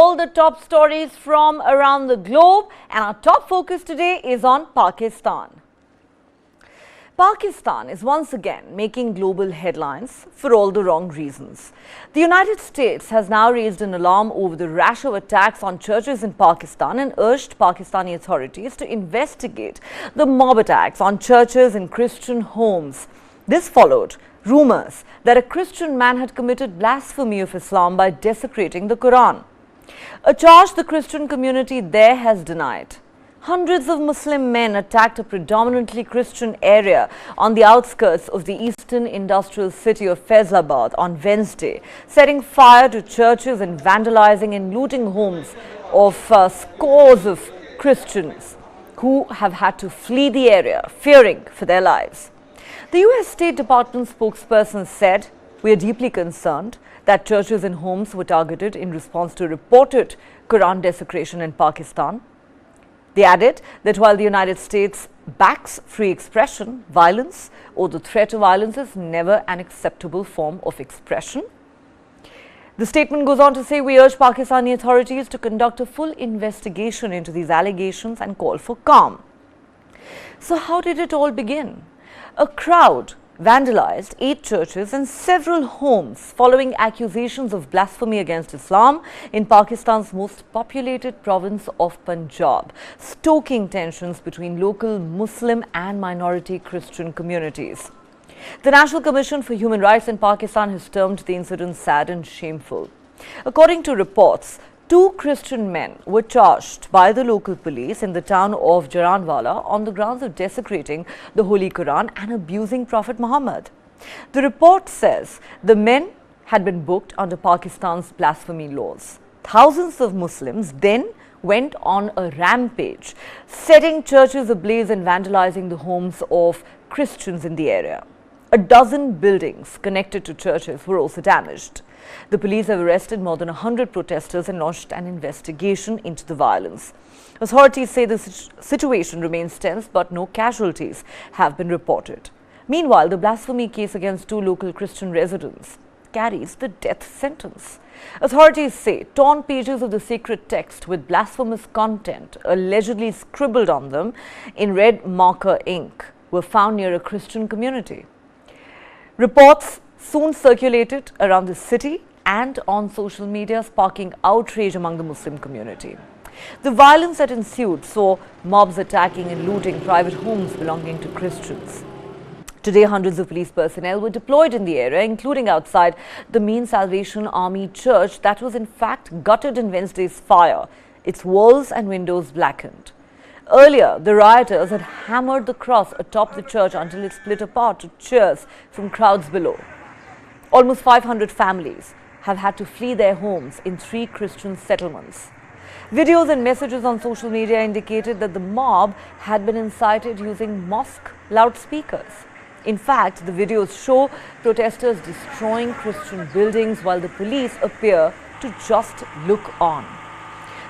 all the top stories from around the globe, and our top focus today is on Pakistan. Pakistan is once again making global headlines for all the wrong reasons. The United States has now raised an alarm over the rash of attacks on churches in Pakistan and urged Pakistani authorities to investigate the mob attacks on churches and Christian homes. This followed rumours that a Christian man had committed blasphemy of Islam by desecrating the Koran, a charge the Christian community there has denied. Hundreds of Muslim men attacked a predominantly Christian area on the outskirts of the eastern industrial city of Faisalabad on Wednesday, setting fire to churches and vandalizing and looting homes of scores of Christians who have had to flee the area, fearing for their lives. The US State Department spokesperson said, "We are deeply concerned that churches and homes were targeted in response to reported Quran desecration in Pakistan." They added that while the United States backs free expression, violence or the threat of violence is never an acceptable form of expression. The statement goes on to say, "We urge Pakistani authorities to conduct a full investigation into these allegations and call for calm." So how did it all begin? A crowd vandalized 8 churches and several homes following accusations of blasphemy against Islam in Pakistan's most populated province of Punjab, stoking tensions between local Muslim and minority Christian communities. The National Commission for Human Rights in Pakistan has termed the incident sad and shameful. According to reports, 2 Christian men were charged by the local police in the town of Jaranwala on the grounds of desecrating the Holy Quran and abusing Prophet Muhammad. The report says the men had been booked under Pakistan's blasphemy laws. Thousands of Muslims then went on a rampage, setting churches ablaze and vandalizing the homes of Christians in the area. A dozen buildings connected to churches were also damaged. The police have arrested more than 100 protesters and launched an investigation into the violence. Authorities say the situation remains tense, but no casualties have been reported. Meanwhile, the blasphemy case against 2 local Christian residents carries the death sentence. Authorities say torn pages of the sacred text with blasphemous content allegedly scribbled on them in red marker ink were found near a Christian community. Reports soon circulated around the city and on social media, sparking outrage among the Muslim community. The violence that ensued saw mobs attacking and looting private homes belonging to Christians. Today, hundreds of police personnel were deployed in the area, including outside the Main Salvation Army church that was in fact gutted in Wednesday's fire, its walls and windows blackened. Earlier, the rioters had hammered the cross atop the church until it split apart to cheers from crowds below. Almost 500 families have had to flee their homes in 3 Christian settlements. Videos and messages on social media indicated that the mob had been incited using mosque loudspeakers. In fact, the videos show protesters destroying Christian buildings while the police appear to just look on.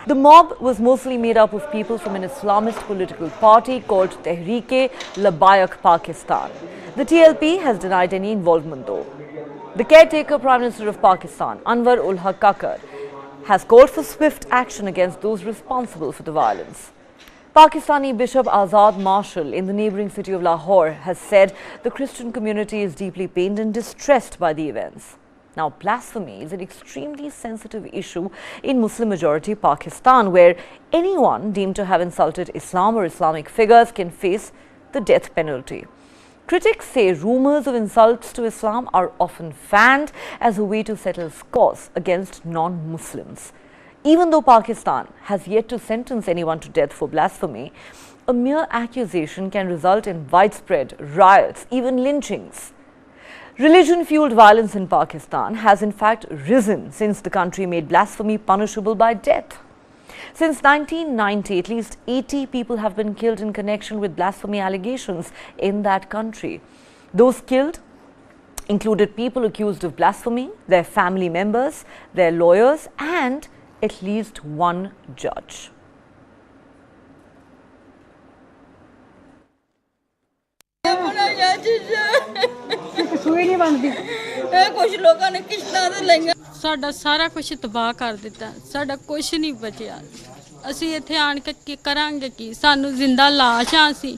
The mob was mostly made up of people from an Islamist political party called Tehreek-e-Labaik Pakistan. The TLP has denied any involvement though. The caretaker Prime Minister of Pakistan, Anwar ul-Haq Kakar, has called for swift action against those responsible for the violence. Pakistani Bishop Azad Marshal in the neighbouring city of Lahore has said the Christian community is deeply pained and distressed by the events. Now, blasphemy is an extremely sensitive issue in Muslim-majority Pakistan, where anyone deemed to have insulted Islam or Islamic figures can face the death penalty. Critics say rumours of insults to Islam are often fanned as a way to settle scores against non-Muslims. Even though Pakistan has yet to sentence anyone to death for blasphemy, a mere accusation can result in widespread riots, even lynchings. Religion-fueled violence in Pakistan has in fact risen since the country made blasphemy punishable by death. Since 1990, at least 80 people have been killed in connection with blasphemy allegations in that country. Those killed included people accused of blasphemy, their family members, their lawyers, and at least one judge. कुछ लोगों ने किश्तां ते लईयां ਸਾਡਾ ਸਾਰਾ ਕੁਝ ਤਬਾਹ ਕਰ ਦਿੱਤਾ, ਸਾਡਾ ਕੁਝ ਨਹੀਂ ਬਚਿਆ। ਅਸੀਂ ਇੱਥੇ ਆਣ ਕੇ ਕੀ ਕਰਾਂਗੇ? ਕੀ ਸਾਨੂੰ ਜ਼ਿੰਦਾ ਲਾਸ਼ਾਂ ਸੀ,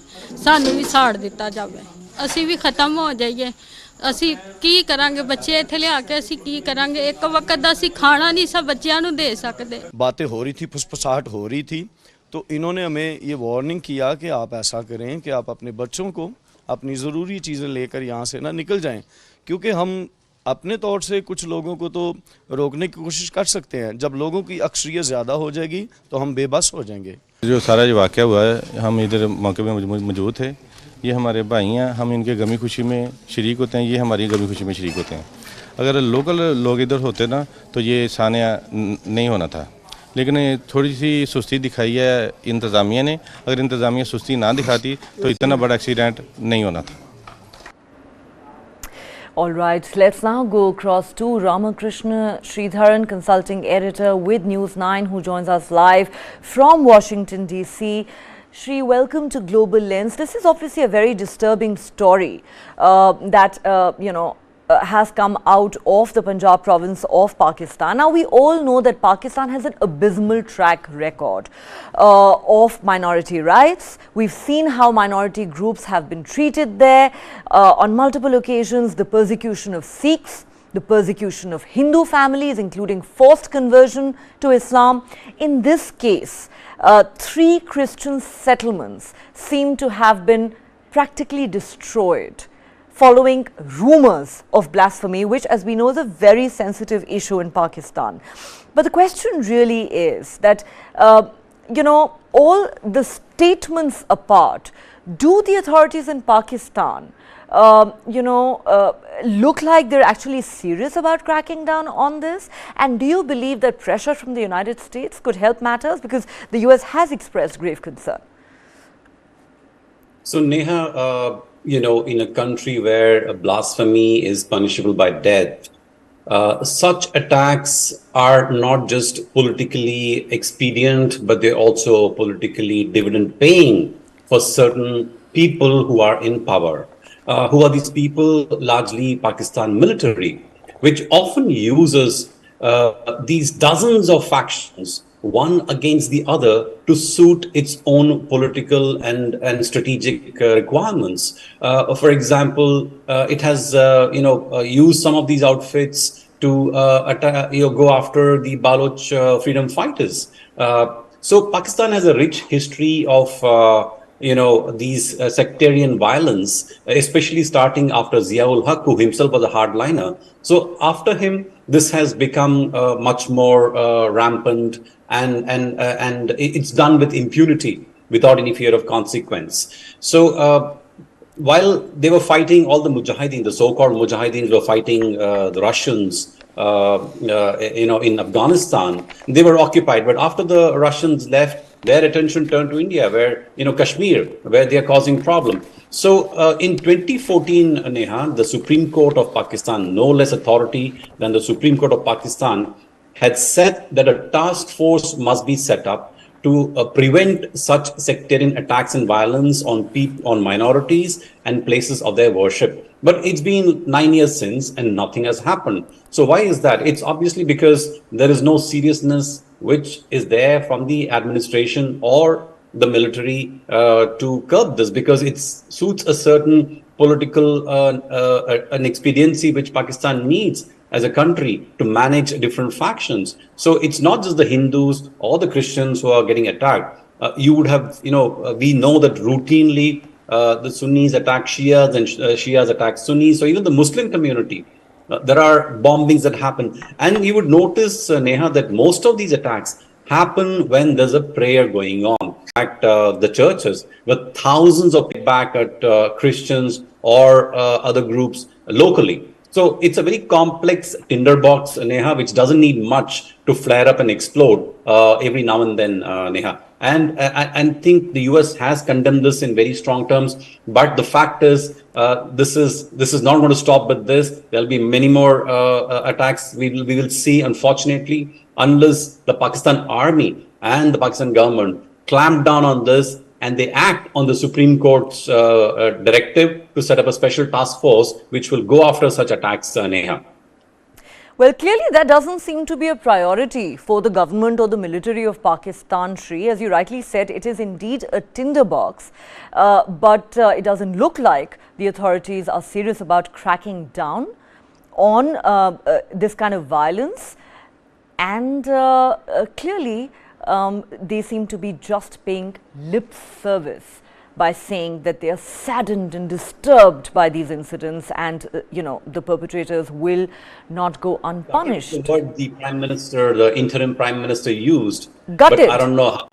ਸਾਨੂੰ ਵੀ ਸਾੜ ਦਿੱਤਾ ਜਾਵੇ, ਅਸੀਂ ਵੀ ਖਤਮ ਹੋ ਜਾਈਏ। ਅਸੀਂ ਕੀ ਕਰਾਂਗੇ? ਬੱਚੇ ਇੱਥੇ ਲਿਆ ਕੇ ਅਸੀਂ ਕੀ ਕਰਾਂਗੇ? ਇੱਕ ਵਕਤ ਦਾ ਅਸੀਂ ਖਾਣਾ नहीं सब बच्चियों ਨੂੰ दे सकते। बातें हो रही थी, फुसफुसाहट हो रही थी, तो इन्होंने हमें ये वार्निंग किया कि आप ऐसा करें कि आप अपने बच्चों को अपनी ज़रूरी चीज़ें लेकर यहाँ से ना निकल जाएं, क्योंकि हम अपने तौर से कुछ लोगों को तो रोकने की कोशिश कर सकते हैं, जब लोगों की अक्सरियत ज़्यादा हो जाएगी तो हम बेबस हो जाएंगे। जो सारा जो वाक़या हुआ है, हम इधर मौके में मौजूद थे, ये हमारे भाई हैं, हम इनके गमी खुशी में शरीक होते हैं, ये हमारी गमी खुशी में शरीक होते हैं। अगर लोकल लोग इधर होते ना तो ये सानिया नहीं होना था, लेकिन थोड़ी सी सुस्ती दिखाई है इंतज़ामिया ने। अगर इंतज़ामिया सुस्ती ना दिखाती तो इतना बड़ा एक्सीडेंट नहीं होना था। All right, let's now go across to Ramakrishna Sridharan, consulting editor with News9, who joins us live from Washington, D.C. Shri, welcome to Global Lens. This is obviously a very disturbing story that, has come out of the Punjab province of Pakistan. Now, we all know that Pakistan has an abysmal track record of minority rights. We've seen how minority groups have been treated there on multiple occasions: the persecution of Sikhs, the persecution of Hindu families, including forced conversion to Islam. In this case, 3 Christian settlements seem to have been practically destroyed following rumours of blasphemy, which, as we know, is a very sensitive issue in Pakistan. But the question really is that, all the statements apart, do the authorities in Pakistan, look like they're actually serious about cracking down on this? And do you believe that pressure from the United States could help matters? Because the US has expressed grave concern. So, Neha, in a country where blasphemy is punishable by death, such attacks are not just politically expedient, but they're also politically dividend paying for certain people who are in power. Who are these people? Largely Pakistan military, which often uses these dozens of factions, one against the other, to suit its own political and strategic requirements. For example, it has used some of these outfits to go after the Baloch freedom fighters. So Pakistan has a rich history of these sectarian violence, especially starting after Ziaul Haq, who himself was a hardliner. So after him, this has become much more rampant, and it's done with impunity, without any fear of consequence. So while they were fighting, all the mujahideen, the so-called mujahideen, were fighting the Russians, in Afghanistan, they were occupied. But after the Russians left, their attention turned to India, where, Kashmir, where they are causing problem. So in 2014, Neha, the Supreme Court of Pakistan, no less authority than the Supreme Court of Pakistan, had said that a task force must be set up to prevent such sectarian attacks and violence on minorities and places of their worship. But it's been 9 years since and nothing has happened. So why is that? It's obviously because there is no seriousness which is there from the administration or the military to curb this, because it suits a certain political an expediency which Pakistan needs as a country to manage different factions. So it's not just the Hindus or the Christians who are getting attacked. You would have, we know that routinely the Sunnis attack Shias and Shias attack Sunnis. So even the Muslim community, there are bombings that happen. And you would notice, Neha, that most of these attacks happen when there's a prayer going on. In fact, the churches, with thousands of back at Christians or other groups locally. So it's a very complex tinderbox, Neha, which doesn't need much to flare up and explode every now and then, Neha. And I think the US has condemned this in very strong terms. But the fact is, this is not going to stop with this. There'll be many more attacks we will see, unfortunately, unless the Pakistan army and the Pakistan government clamp down on this and they act on the Supreme Court's directive to set up a special task force which will go after such attacks, Neha. Well, clearly that doesn't seem to be a priority for the government or the military of Pakistan, Shri. As you rightly said, it is indeed a tinderbox, but it doesn't look like the authorities are serious about cracking down on this kind of violence. And clearly, they seem to be just paying lip service by saying that they are saddened and disturbed by these incidents, and the perpetrators will not go unpunished. The word the Prime Minister, the interim Prime Minister used, Gutted. but I don't know.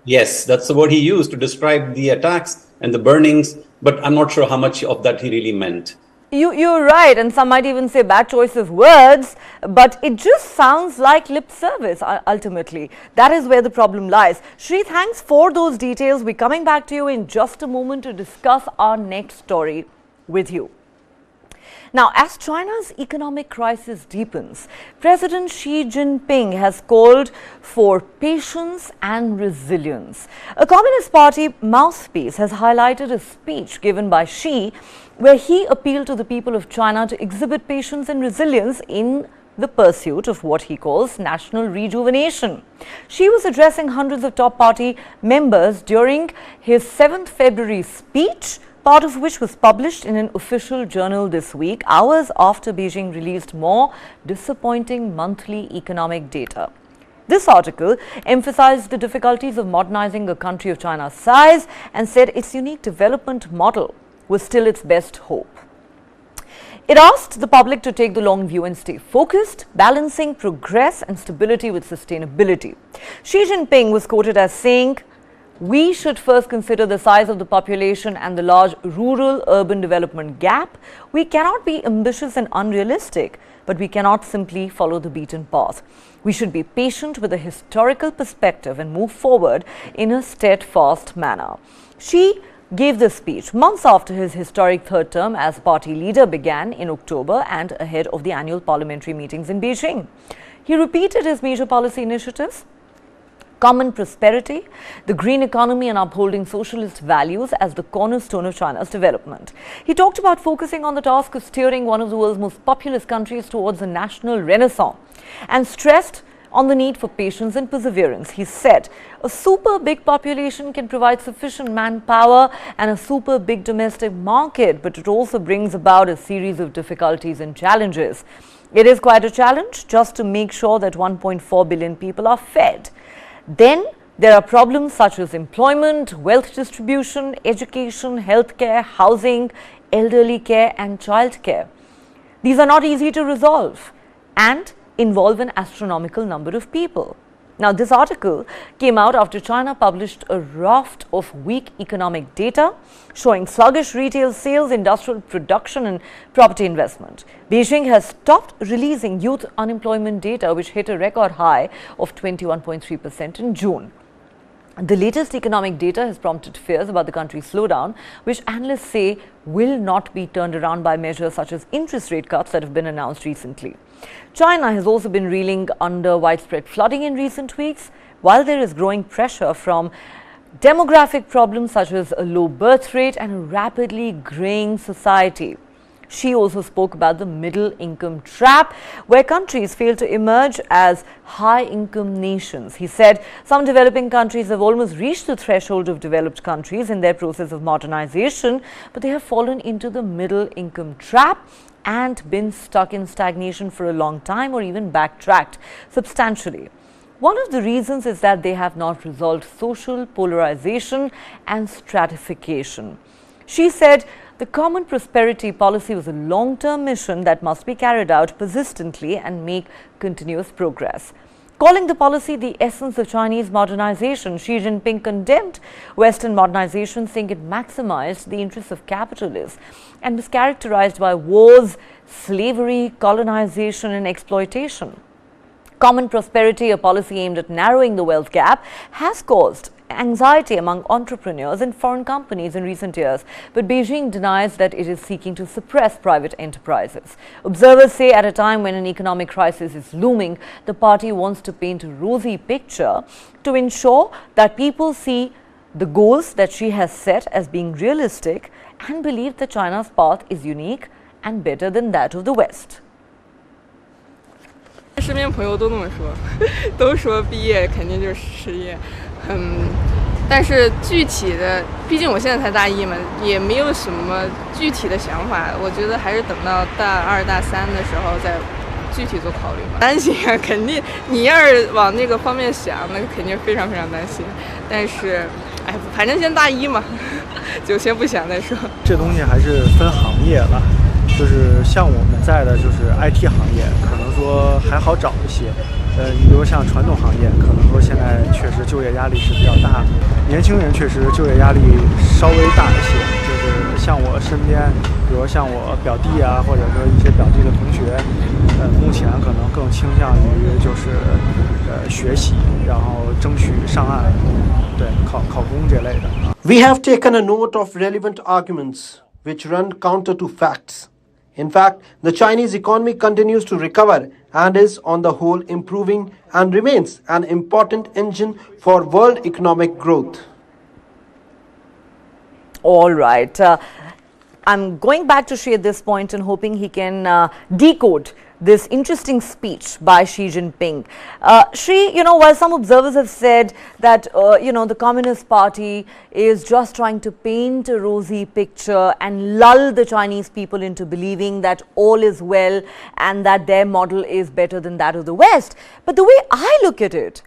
Yes, that's the word he used to describe the attacks and the burnings, but I'm not sure how much of that he really meant. You're right, and some might even say bad choice of words, but it just sounds like lip service ultimately. That is where the problem lies. Shri, thanks for those details. We're coming back to you in just a moment to discuss our next story with you. Now, as China's economic crisis deepens, President Xi Jinping has called for patience and resilience. A Communist Party mouthpiece has highlighted a speech given by Xi where he appealed to the people of China to exhibit patience and resilience in the pursuit of what he calls national rejuvenation. Xi was addressing hundreds of top party members during his 7th February speech, part of which was published in an official journal this week, hours after Beijing released more disappointing monthly economic data. This article emphasized the difficulties of modernizing a country of China's size and said its unique development model was still its best hope. It asked the public to take the long view and stay focused, balancing progress and stability with sustainability. Xi Jinping was quoted as saying, "We should first consider the size of the population and the large rural-urban development gap. We cannot be ambitious and unrealistic, but we cannot simply follow the beaten path. We should be patient with a historical perspective and move forward in a steadfast manner." Xi gave this speech months after his historic third term as party leader began in October and ahead of the annual parliamentary meetings in Beijing. He repeated his major policy initiatives: common prosperity, the green economy, and upholding socialist values as the cornerstone of China's development. He talked about focusing on the task of steering one of the world's most populous countries towards a national renaissance and stressed on the need for patience and perseverance. He said, "A super big population can provide sufficient manpower and a super big domestic market, but it also brings about a series of difficulties and challenges. It is quite a challenge just to make sure that 1.4 billion people are fed. Then there are problems such as employment, wealth distribution, education, healthcare, housing, elderly care and childcare. These are not easy to resolve and involve an astronomical number of people." Now, this article came out after China published a raft of weak economic data showing sluggish retail sales, industrial production and property investment. Beijing has stopped releasing youth unemployment data, which hit a record high of 21.3% in June. The latest economic data has prompted fears about the country's slowdown, which analysts say will not be turned around by measures such as interest rate cuts that have been announced recently. China has also been reeling under widespread flooding in recent weeks, while there is growing pressure from demographic problems such as a low birth rate and a rapidly graying society. She also spoke about the middle income trap, where countries fail to emerge as high income nations. He said some developing countries have almost reached the threshold of developed countries in their process of modernization, but they have fallen into the middle income trap and been stuck in stagnation for a long time or even backtracked substantially. One of the reasons is that they have not resolved social polarization and stratification. She said the common prosperity policy was a long-term mission that must be carried out persistently and make continuous progress. Calling the policy the essence of Chinese modernization, Xi Jinping condemned Western modernization, saying it maximized the interests of capitalists and was characterized by wars, slavery, colonization and exploitation. Common prosperity, a policy aimed at narrowing the wealth gap, has caused anxiety among entrepreneurs and foreign companies in recent years, but Beijing denies that it is seeking to suppress private enterprises. Observers say at a time when an economic crisis is looming, the party wants to paint a rosy picture to ensure that people see the goals that she has set as being realistic and believe that China's path is unique and better than that of the West. 身边朋友都那么说，都说毕业肯定就是失业，但是具体的，毕竟我现在才大一嘛，也没有什么具体的想法。我觉得还是等到大二、大三的时候再具体做考虑吧。担心啊，肯定你要是往那个方面想，那肯定非常非常担心。但是，哎，反正先大一嘛，就先不想再说。这东西还是分行业了。就是像我们在的就是 IT 行业，可能说还好找一些。你比如像传统行业，可能说现在确实就业压力是比较大的，年轻人确实就业压力稍微大一些。就是像我身边，比如像我表弟啊，或者说一些表弟的同学，目前可能更倾向于就是学习，然后争取上岸，对，考公这类的。We have taken a note of relevant arguments which run counter to facts. In fact, the Chinese economy continues to recover and is on the whole improving and remains an important engine for world economic growth. All right. I'm going back to Shri at this point and hoping he can decode this interesting speech by Xi Jinping. Shri, while some observers have said that, the Communist Party is just trying to paint a rosy picture and lull the Chinese people into believing that all is well and that their model is better than that of the West. But the way I look at it,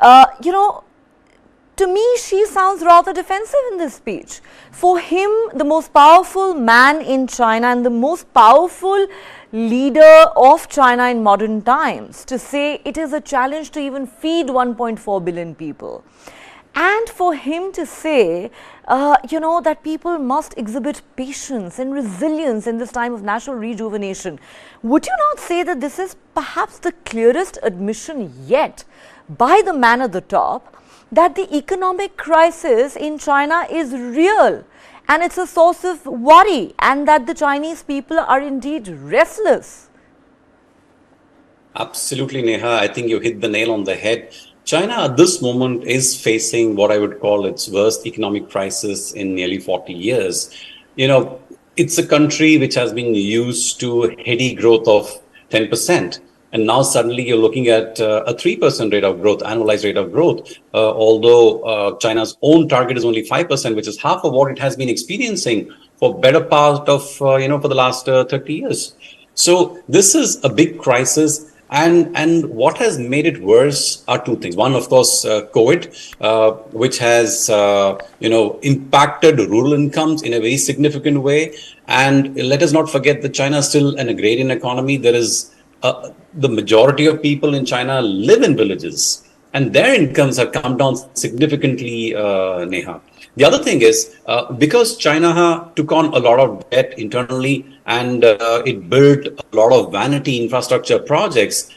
to me, Xi sounds rather defensive in this speech. For him, the most powerful man in China and the most powerful leader of China in modern times, to say it is a challenge to even feed 1.4 billion people. And for him to say, that people must exhibit patience and resilience in this time of national rejuvenation. Would you not say that this is perhaps the clearest admission yet by the man at the top that the economic crisis in China is real and it's a source of worry, and that the Chinese people are indeed restless? Absolutely, Neha. I think you hit the nail on the head. China at this moment is facing what I would call its worst economic crisis in nearly 40 years. It's a country which has been used to heady growth of 10%. And now suddenly you're looking at a 3% rate of growth, annualized rate of growth, although China's own target is only 5%, which is half of what it has been experiencing for better part of, for the last 30 years. So this is a big crisis. And what has made it worse are two things. One, of course, COVID, which has, impacted rural incomes in a very significant way. And let us not forget that China is still an agrarian economy. There is the majority of people in China live in villages, and their incomes have come down significantly, Neha. The other thing is, because China took on a lot of debt internally, and it built a lot of vanity infrastructure projects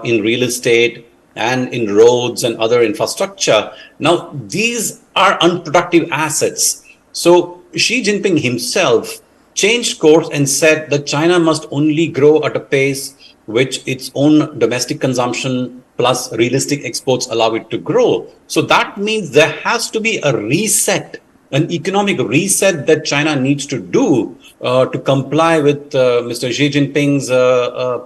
in real estate and in roads and other infrastructure. Now, these are unproductive assets. So Xi Jinping himself changed course and said that China must only grow at a pace which its own domestic consumption plus realistic exports allow it to grow. So that means there has to be a reset, an economic reset that China needs to do to comply with Mr. Xi Jinping's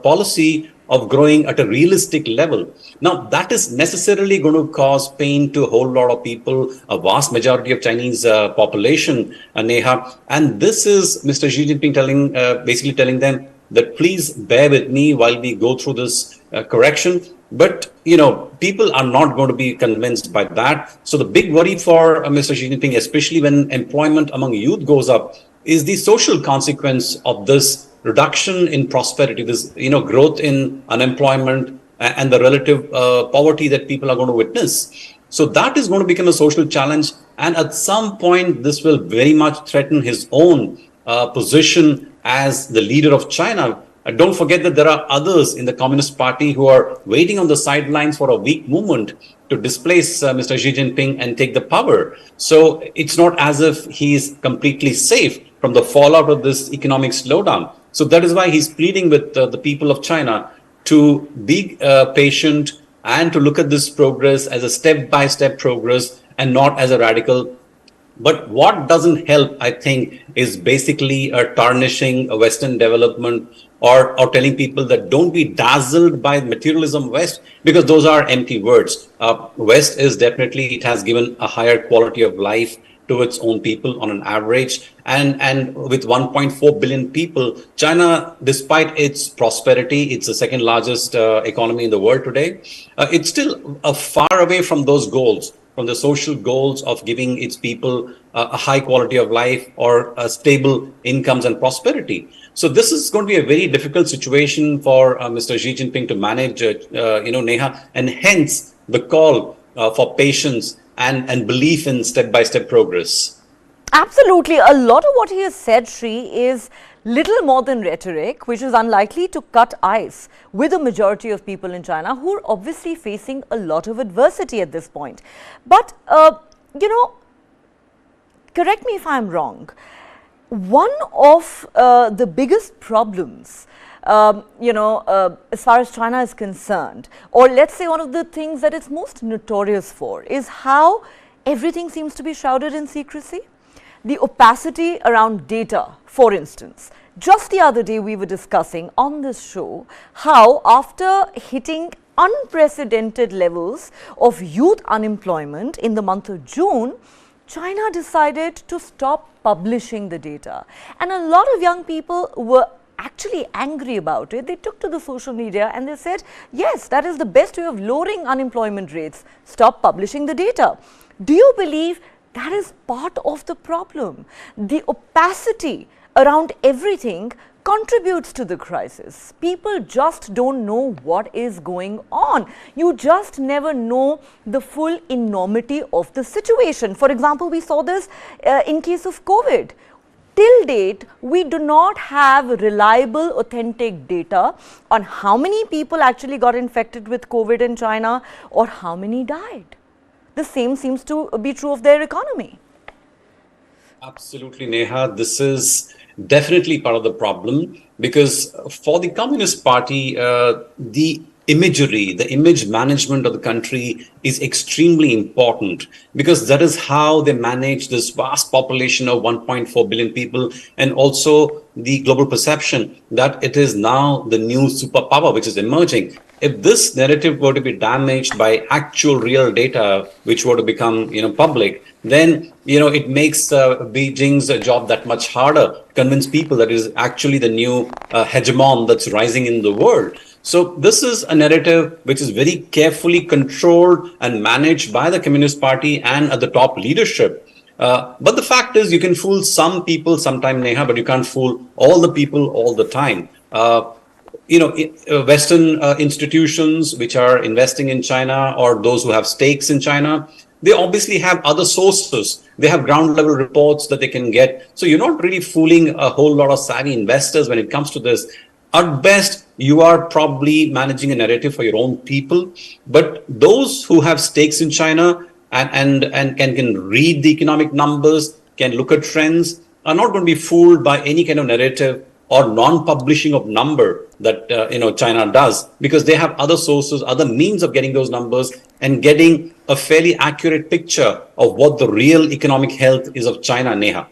policy of growing at a realistic level. Now, that is necessarily going to cause pain to a whole lot of people, a vast majority of Chinese population, Neha. And this is Mr. Xi Jinping basically telling them that please bear with me while we go through this correction. But, people are not going to be convinced by that. So the big worry for Mr. Xi Jinping, especially when employment among youth goes up, is the social consequence of this reduction in prosperity, this, growth in unemployment and the relative poverty that people are going to witness. So that is going to become a social challenge. And at some point, this will very much threaten his own position as the leader of China. Don't forget that there are others in the Communist Party who are waiting on the sidelines for a weak movement to displace Mr. Xi Jinping and take the power. So it's not as if he's completely safe from the fallout of this economic slowdown. So that is why he's pleading with the people of China to be patient and to look at this progress as a step-by-step progress and not as a radical. But what doesn't help, I think, is basically tarnishing a Western development or telling people that don't be dazzled by materialism West, because those are empty words. West is definitely, it has given a higher quality of life to its own people on an average. And with 1.4 billion people, China, despite its prosperity, it's the second largest economy in the world today. It's still far away from those goals, from the social goals of giving its people a high quality of life or stable incomes and prosperity. So this is going to be a very difficult situation for Mr. Xi Jinping to manage, Neha, and hence the call for patience and belief in step-by-step progress. Absolutely. A lot of what he has said, Sri, is little more than rhetoric, which is unlikely to cut ice with a majority of people in China who are obviously facing a lot of adversity at this point. But, correct me if I'm wrong, one of the biggest problems as far as China is concerned, or let's say one of the things that it's most notorious for, is how everything seems to be shrouded in secrecy. The opacity around data, for instance. Just the other day we were discussing on this show how after hitting unprecedented levels of youth unemployment in the month of June, China decided to stop publishing the data. And a lot of young people were actually angry about it. They took to the social media and they said, yes, that is the best way of lowering unemployment rates. Stop publishing the data. Do you believe that is part of the problem? The opacity around everything contributes to the crisis. People just don't know what is going on. You just never know the full enormity of the situation. For example, we saw this in case of COVID. Till date, we do not have reliable, authentic data on how many people actually got infected with COVID in China or how many died. The same seems to be true of their economy. Absolutely, Neha. This is definitely part of the problem, because for the Communist Party, the imagery, the image management of the country is extremely important, because that is how they manage this vast population of 1.4 billion people, and also the global perception that it is now the new superpower which is emerging. If this narrative were to be damaged by actual real data, which were to become, public, then, it makes Beijing's job that much harder to convince people that it is actually the new hegemon that's rising in the world. So this is a narrative which is very carefully controlled and managed by the Communist Party and at the top leadership. But the fact is, you can fool some people sometime, Neha, but you can't fool all the people all the time. Western institutions which are investing in China, or those who have stakes in China, they obviously have other sources. They have ground level reports that they can get. So you're not really fooling a whole lot of savvy investors when it comes to this. At best, you are probably managing a narrative for your own people. But those who have stakes in China and can read the economic numbers, can look at trends, are not going to be fooled by any kind of narrative or non-publishing of number that China does, because they have other sources, other means of getting those numbers and getting a fairly accurate picture of what the real economic health is of China, Neha.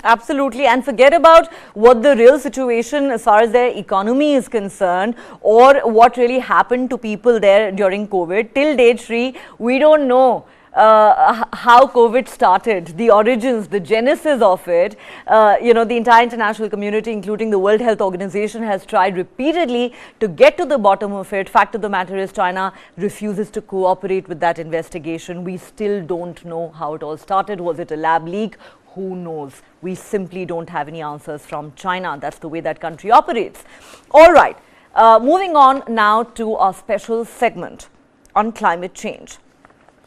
Absolutely, and forget about what the real situation as far as their economy is concerned, or what really happened to people there during COVID. Till date, Sri, we don't know how COVID started, the origins, the genesis of it. The entire international community, including the World Health Organization, has tried repeatedly to get to the bottom of it. Fact of the matter is, China refuses to cooperate with that investigation. We still don't know how it all started. Was it a lab leak? Who knows? We simply don't have any answers from China. That's the way that country operates. All right, moving on now to our special segment on climate change.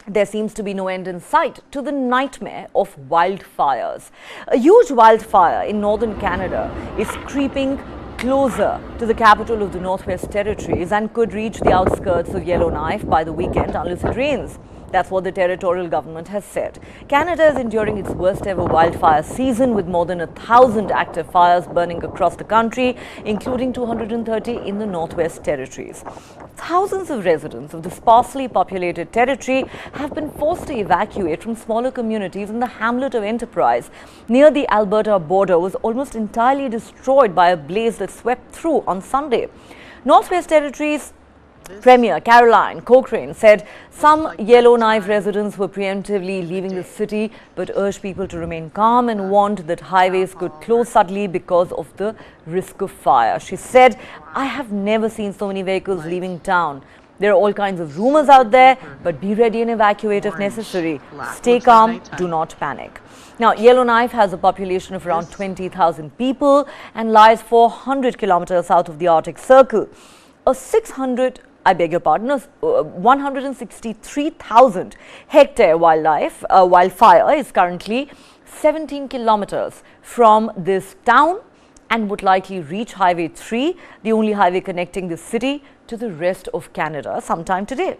There seems to be no end in sight to the nightmare of wildfires. A huge wildfire in northern Canada is creeping closer to the capital of the Northwest Territories and could reach the outskirts of Yellowknife by the weekend unless it rains. That's what the territorial government has said. Canada is enduring its worst ever wildfire season with more than 1,000 active fires burning across the country, including 230 in the Northwest Territories. Thousands of residents of the sparsely populated territory have been forced to evacuate from smaller communities, and the hamlet of Enterprise near the Alberta border was almost entirely destroyed by a blaze that swept through on Sunday. Northwest Territories Premier Caroline Cochrane said some Yellowknife residents were preemptively leaving the city but urged people to remain calm and warned that highways could close suddenly because of the risk of fire. She said, "I have never seen so many vehicles leaving town. There are all kinds of rumors out there, but be ready and evacuate if necessary. Stay calm, do not panic." Now, Yellowknife has a population of around 20,000 people and lies 400 kilometers south of the Arctic Circle. A 163,000 hectare wildfire is currently 17 kilometers from this town and would likely reach Highway 3, the only highway connecting the city to the rest of Canada, sometime today.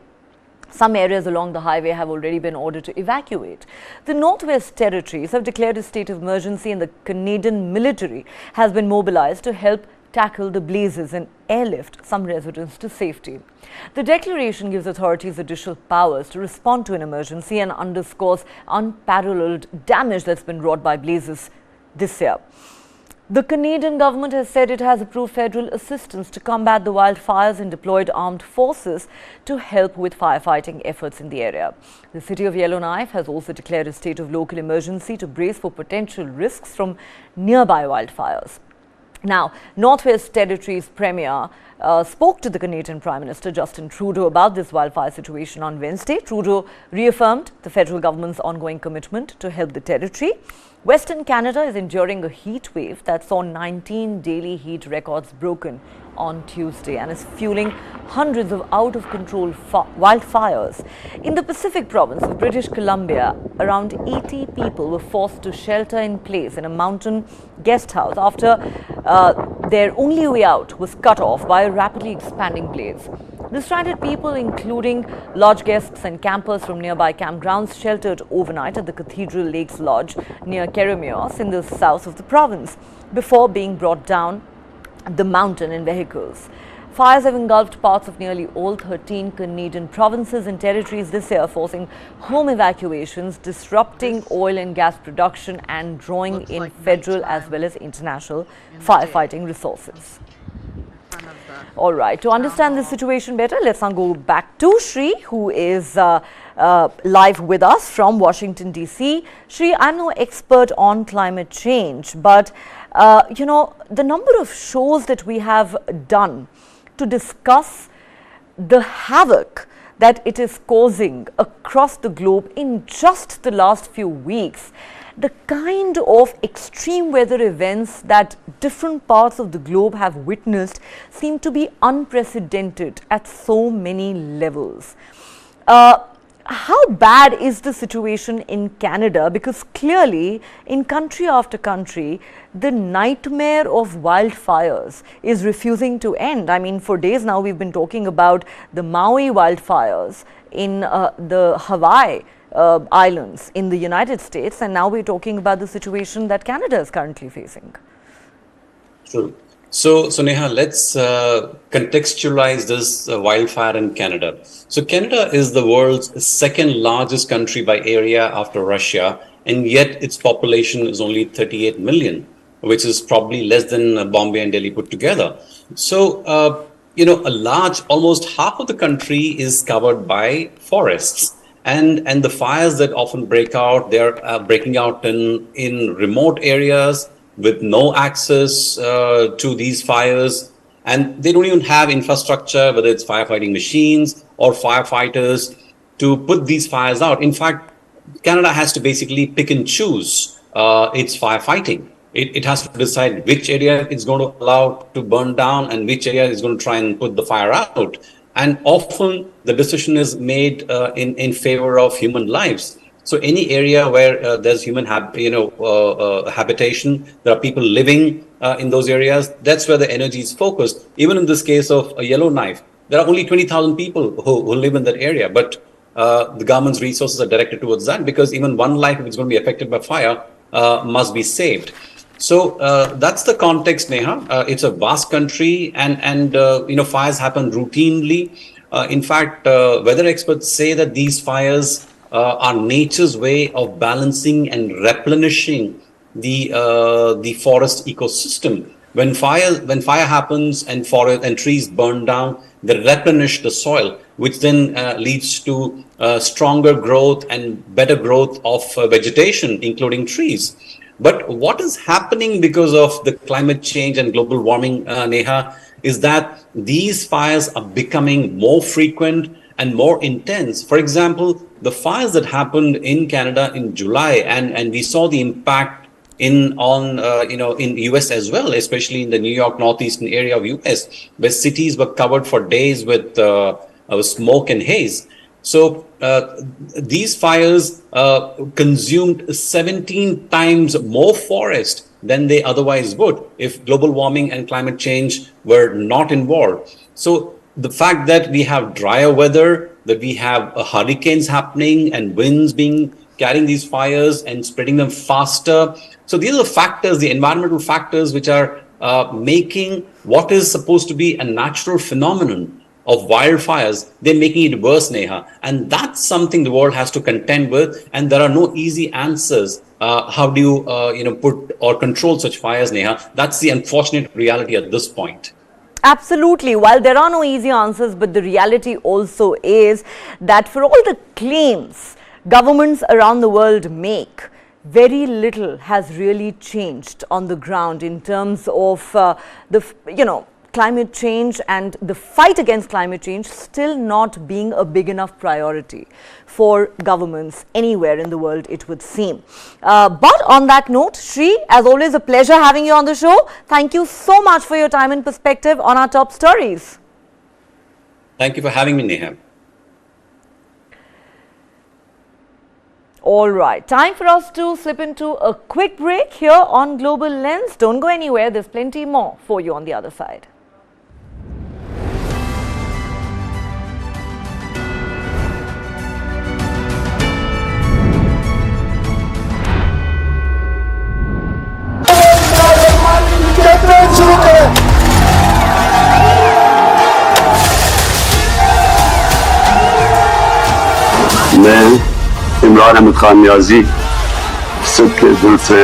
Some areas along the highway have already been ordered to evacuate. The Northwest Territories have declared a state of emergency, and the Canadian military has been mobilized to help tackle the blazes and airlift some residents to safety. The declaration gives authorities additional powers to respond to an emergency and underscores unparalleled damage that's been wrought by blazes this year. The Canadian government has said it has approved federal assistance to combat the wildfires and deployed armed forces to help with firefighting efforts in the area. The city of Yellowknife has also declared a state of local emergency to brace for potential risks from nearby wildfires. Now, Northwest Territories Premier spoke to the Canadian Prime Minister Justin Trudeau about this wildfire situation on Wednesday. Trudeau reaffirmed the federal government's ongoing commitment to help the territory. Western Canada is enduring a heat wave that saw 19 daily heat records broken on Tuesday and is fueling hundreds of out-of-control wildfires. In the Pacific province of British Columbia, around 80 people were forced to shelter in place in a mountain guest house after their only way out was cut off by a rapidly expanding blaze. The stranded people, including lodge guests and campers from nearby campgrounds, sheltered overnight at the Cathedral Lakes Lodge near Keremeos in the south of the province before being brought down the mountain in vehicles. Fires have engulfed parts of nearly all 13 Canadian provinces and territories this year, forcing home evacuations, disrupting oil and gas production, and drawing in federal as well as international firefighting resources. All right, to understand this situation better, let's now go back to Shri, who is live with us from Washington, D.C. Shri, I'm no expert on climate change, but you know, the number of shows that we have done to discuss the havoc that it is causing across the globe in just the last few weeks, the kind of extreme weather events that different parts of the globe have witnessed seem to be unprecedented at so many levels. How bad is the situation in Canada? Because clearly, in country after country, the nightmare of wildfires is refusing to end. I mean, for days now, we've been talking about the Maui wildfires in the Hawaii islands in the United States, and now we're talking about the situation that Canada is currently facing. Sure. So Neha, let's contextualize this wildfire in Canada. So Canada is the world's second largest country by area after Russia, and yet its population is only 38 million, which is probably less than Bombay and Delhi put together. So, you know, almost half of the country is covered by forests. And the fires that often break out, they're breaking out in remote areas with no access to these fires, and they don't even have infrastructure, whether it's firefighting machines or firefighters, to put these fires out. In fact, Canada has to basically pick and choose its firefighting. It has to decide which area it's going to allow to burn down and which area is going to try and put the fire out. And often the decision is made in favor of human lives. So any area where there's human habitation, there are people living in those areas, that's where the energy is focused. Even in this case of Yellowknife, there are only 20,000 people who live in that area. But the government's resources are directed towards that, because even one life, if it's going to be affected by fire, must be saved. So that's the context, Neha. It's a vast country, and fires happen routinely. In fact, weather experts say that these fires are nature's way of balancing and replenishing the forest ecosystem. When fire happens and forest and trees burn down, they replenish the soil, which then leads to stronger growth and better growth of vegetation, including trees. But what is happening because of the climate change and global warming, Neha, is that these fires are becoming more frequent and more intense. For example, the fires that happened in Canada in July, and we saw the impact in US as well, especially in the New York northeastern area of US, where cities were covered for days with smoke and haze. So these fires consumed 17 times more forest than they otherwise would if global warming and climate change were not involved. So the fact that we have drier weather, that we have hurricanes happening and winds carrying these fires and spreading them faster. So these are the factors, the environmental factors, which are making what is supposed to be a natural phenomenon of wildfires, they're making it worse, Neha. And that's something the world has to contend with. And there are no easy answers. How do you, put or control such fires, Neha? That's the unfortunate reality at this point. Absolutely. While there are no easy answers, but the reality also is that for all the claims governments around the world make, very little has really changed on the ground in terms of climate change and the fight against climate change still not being a big enough priority for governments anywhere in the world, it would seem. But on that note, Shri, as always, a pleasure having you on the show. Thank you so much for your time and perspective on our top stories. Thank you for having me, Neha. All right, time for us to slip into a quick break here on Global Lens. Don't go anywhere, there's plenty more for you on the other side. Imran Ahmad Khan Niazi सबके दिल से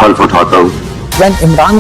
हल्फ उठाता हूँ। When Imran